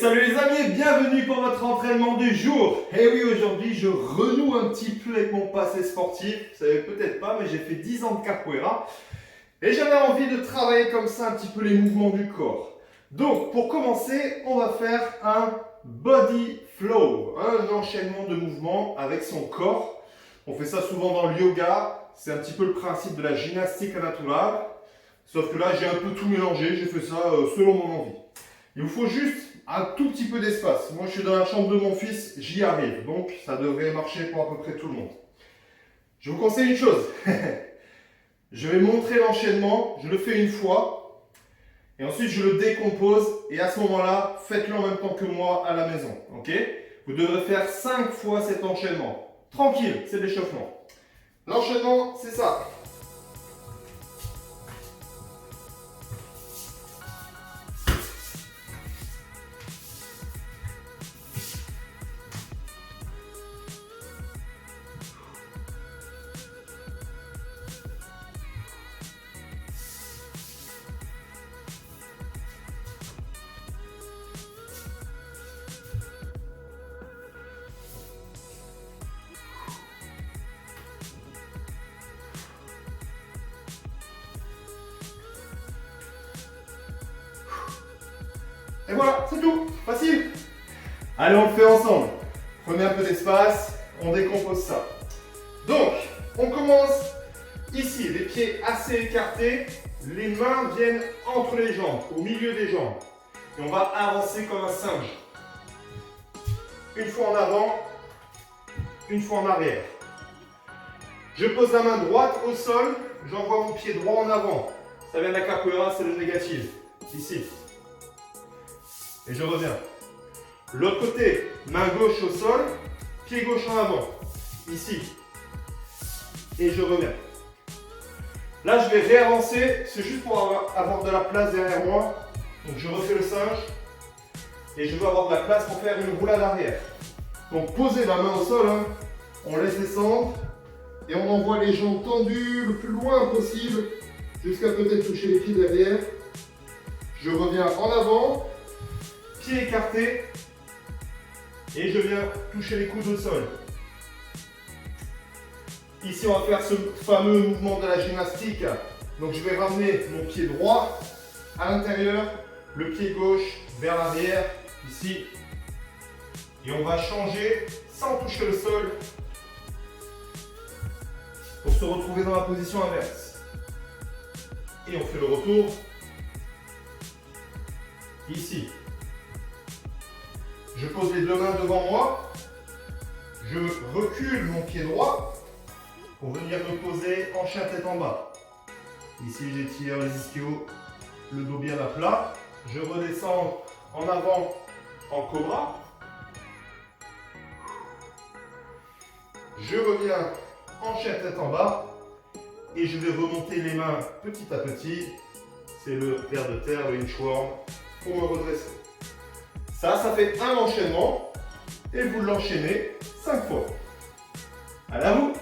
salut les amis et bienvenue pour votre entraînement du jour. Et oui, aujourd'hui je renoue un petit peu avec mon passé sportif. Vous savez peut-être pas, mais j'ai fait 10 ans de capoeira. Et j'avais envie de travailler comme ça un petit peu les mouvements du corps. Donc pour commencer, on va faire un body flow, un enchaînement de mouvements avec son corps. On fait ça souvent dans le yoga, c'est un petit peu le principe de la gymnastique naturelle. Sauf que là j'ai un peu tout mélangé, j'ai fait ça selon mon envie. Il vous faut juste un tout petit peu d'espace. Moi, je suis dans la chambre de mon fils, j'y arrive. Donc, ça devrait marcher pour à peu près tout le monde. Je vous conseille une chose. Je vais montrer l'enchaînement, je le fais une fois. Et ensuite, je le décompose. Et à ce moment-là, faites-le en même temps que moi à la maison. Ok? Vous devrez faire 5 fois cet enchaînement. Tranquille, c'est de l'échauffement. L'enchaînement, c'est ça. Et voilà, c'est tout, facile. Allez, on le fait ensemble. Prenez un peu d'espace, on décompose ça. Donc, on commence ici, les pieds assez écartés, les mains viennent entre les jambes, au milieu des jambes. Et on va avancer comme un singe. Une fois en avant, une fois en arrière. Je pose la main droite au sol, j'envoie mon pied droit en avant. Ça vient de la capoeira, c'est le négatif. Ici. Et je reviens. L'autre côté, main gauche au sol, pied gauche en avant. Ici. Et je reviens. Là, je vais réavancer. C'est juste pour avoir de la place derrière moi. Donc, je refais le singe. Et je veux avoir de la place pour faire une roulade arrière. Donc, posez la main au sol. Hein. On laisse descendre. Et on envoie les jambes tendues le plus loin possible. Jusqu'à peut-être toucher les pieds derrière. Je reviens en avant. Pieds écartés. Et je viens toucher les coudes au sol. Ici, on va faire ce fameux mouvement de la gymnastique. Donc, je vais ramener mon pied droit à l'intérieur, le pied gauche vers l'arrière, ici. Et on va changer sans toucher le sol pour se retrouver dans la position inverse. Et on fait le retour ici. Je pose les deux mains devant moi. Je recule mon pied droit pour venir me poser en chien tête en bas. Ici, j'étire les ischios, le dos bien à plat. Je redescends en avant en cobra. Je reviens en chien tête en bas et je vais remonter les mains petit à petit. C'est le ver de terre, le inchworm, pour me redresser. Ça fait un enchaînement et vous l'enchaînez 5 fois. Allez à vous!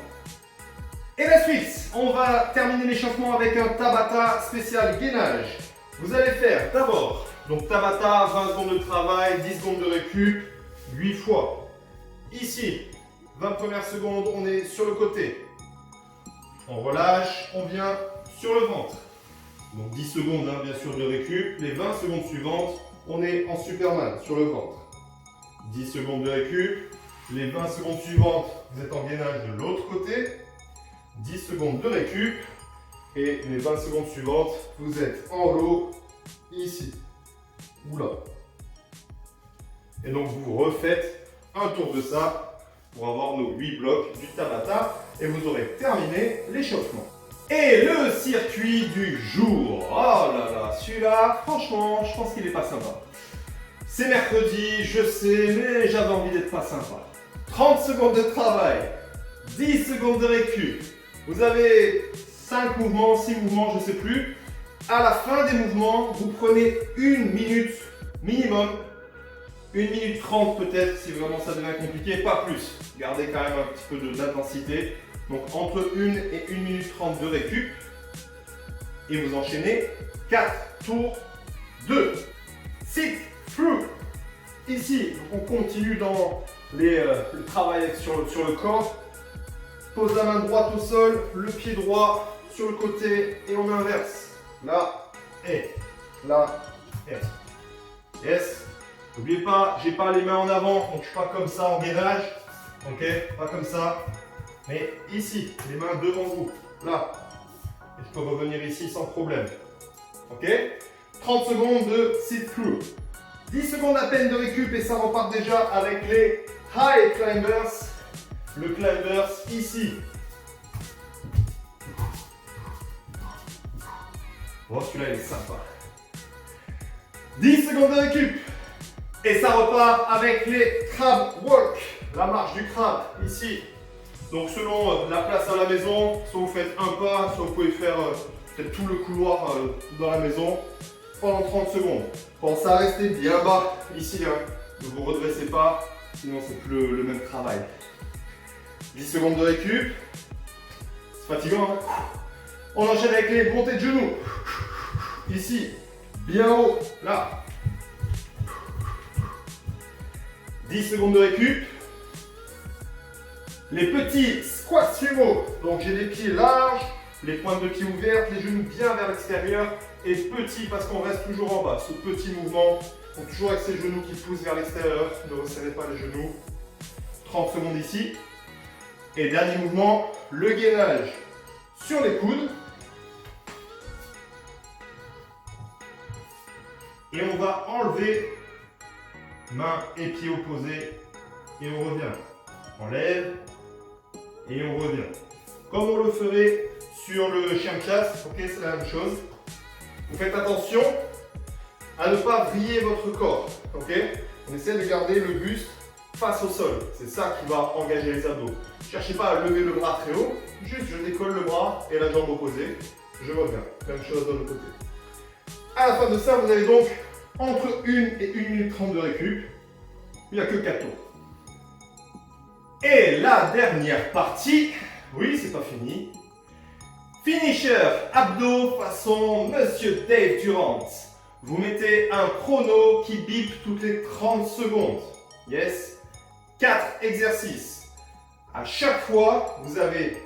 Et la suite, on va terminer l'échauffement avec un Tabata spécial gainage. Vous allez faire d'abord, donc Tabata, 20 secondes de travail, 10 secondes de récup, 8 fois. Ici, 20 premières secondes, on est sur le côté. On relâche, on vient sur le ventre. Donc 10 secondes, hein, bien sûr, de récup. Les 20 secondes suivantes, on est en Superman, sur le ventre. 10 secondes de récup. Les 20 secondes suivantes, vous êtes en gainage de l'autre côté. 10 secondes de récup. Et les 20 secondes suivantes, vous êtes en low, ici, ou là. Et donc, vous refaites un tour de ça pour avoir nos 8 blocs du Tabata. Et vous aurez terminé l'échauffement. Et le circuit du jour. Oh là là, celui-là, franchement, je pense qu'il est pas sympa. C'est mercredi, je sais, mais j'avais envie d'être pas sympa. 30 secondes de travail, 10 secondes de récup. Vous avez 5 mouvements, 6 mouvements, je ne sais plus. À la fin des mouvements, vous prenez 1 minute minimum. 1 minute 30 peut-être, si vraiment ça devient compliqué, pas plus. Gardez quand même un petit peu d'intensité. Donc entre 1 et 1 minute 30 de récup. Et vous enchaînez 4 tours de sit through. ici, on continue dans le travail sur le corps. Pose la main droite au sol, le pied droit sur le côté et on inverse. Là et là et. Yes. N'oubliez pas, j'ai pas les mains en avant, donc je suis pas comme ça en gainage. Ok, pas comme ça. Mais ici, les mains devant vous. Là. Et je peux revenir ici sans problème. Ok. 30 secondes de sit-through. 10 secondes à peine de récup et ça repart déjà avec les high climbers. Le climbers ici. Bon, celui-là il est sympa. 10 secondes de récup. Et ça repart avec les crab walk. La marche du crabe ici. Donc selon la place à la maison, soit vous faites un pas, soit vous pouvez faire peut-être tout le couloir dans la maison pendant 30 secondes. Pensez à rester bien bas ici. Hein. Ne vous redressez pas, sinon c'est plus le même travail. 10 secondes de récup. C'est fatigant. Hein. On enchaîne avec les montées de genoux. Ici, bien haut, là. 10 secondes de récup. Les petits squats sumo. Donc j'ai les pieds larges, les pointes de pied ouvertes, les genoux bien vers l'extérieur et petits parce qu'on reste toujours en bas. Ce petit mouvement, donc toujours avec ces genoux qui poussent vers l'extérieur. Ne resserrez pas les genoux. 30 secondes ici. Et dernier mouvement, le gainage sur les coudes. Et on va enlever mains et pieds opposés et on revient. On lève et on revient. Comme on le ferait sur le chien de chasse, ok, c'est la même chose. Vous faites attention à ne pas vriller votre corps, ok. On essaie de garder le buste face au sol. C'est ça qui va engager les abdos. Ne cherchez pas à lever le bras très haut, juste je décolle le bras et la jambe opposée. Je reviens. Même chose de l'autre côté. À la fin de ça, vous avez donc entre 1 et 1 minute 30 de récup. Il n'y a que 4 tours. Et la dernière partie, oui, c'est pas fini. Finisher, abdos façon Monsieur Dave Durant. Vous mettez un chrono qui bip toutes les 30 secondes. Yes. 4 exercices. À chaque fois, vous avez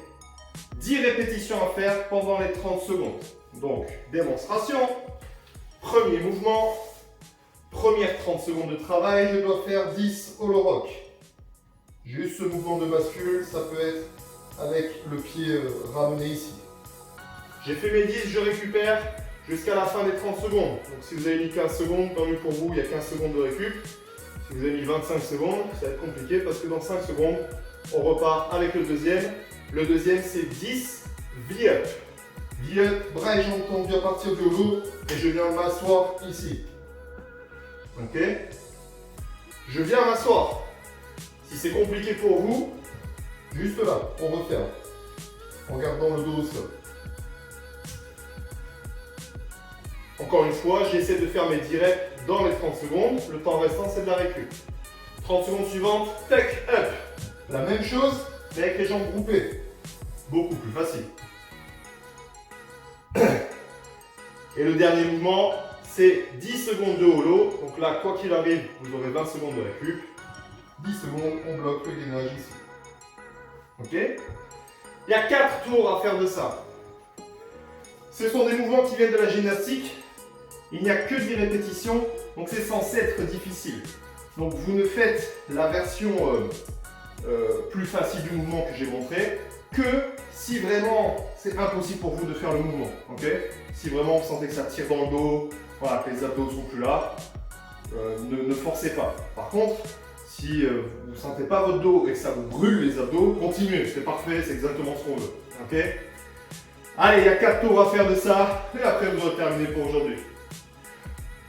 10 répétitions à faire pendant les 30 secondes. Donc, démonstration. Premier mouvement. Première 30 secondes de travail. Je dois faire 10 hollow rock. Juste ce mouvement de bascule, ça peut être avec le pied ramené ici. J'ai fait mes 10, je récupère jusqu'à la fin des 30 secondes. Donc si vous avez mis 15 secondes, tant mieux pour vous, il y a 15 secondes de récup. Si vous avez mis 25 secondes, ça va être compliqué parce que dans 5 secondes, on repart avec le deuxième. Le deuxième, c'est 10 V-up. V-up, bras et jambes tendus à partir du haut et je viens m'asseoir ici. Ok? Je viens m'asseoir. Si c'est compliqué pour vous, juste là, on referme. En gardant le dos au sol. Encore une fois, j'essaie de faire mes 10 reps dans les 30 secondes. Le temps restant, c'est de la récup. 30 secondes suivantes, tac, up. La même chose, mais avec les jambes groupées. Beaucoup plus facile. Et le dernier mouvement, c'est 10 secondes de holo. Donc là, quoi qu'il arrive, vous aurez 20 secondes de récup. 10 secondes, on bloque le gainage ici. Ok? Il y a 4 tours à faire de ça. Ce sont des mouvements qui viennent de la gymnastique. Il n'y a que 10 répétitions, donc c'est censé être difficile. Donc vous ne faites la version plus facile du mouvement que j'ai montré que si vraiment c'est impossible pour vous de faire le mouvement. Ok? Si vraiment vous sentez que ça tire dans le dos, voilà, que les abdos sont plus là, ne forcez pas. Par contre, si vous ne sentez pas votre dos et que ça vous brûle les abdos, continuez, c'est parfait, c'est exactement ce qu'on veut. Ok? Allez, il y a 4 tours à faire de ça, et après vous aurez terminé pour aujourd'hui.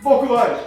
Bon courage!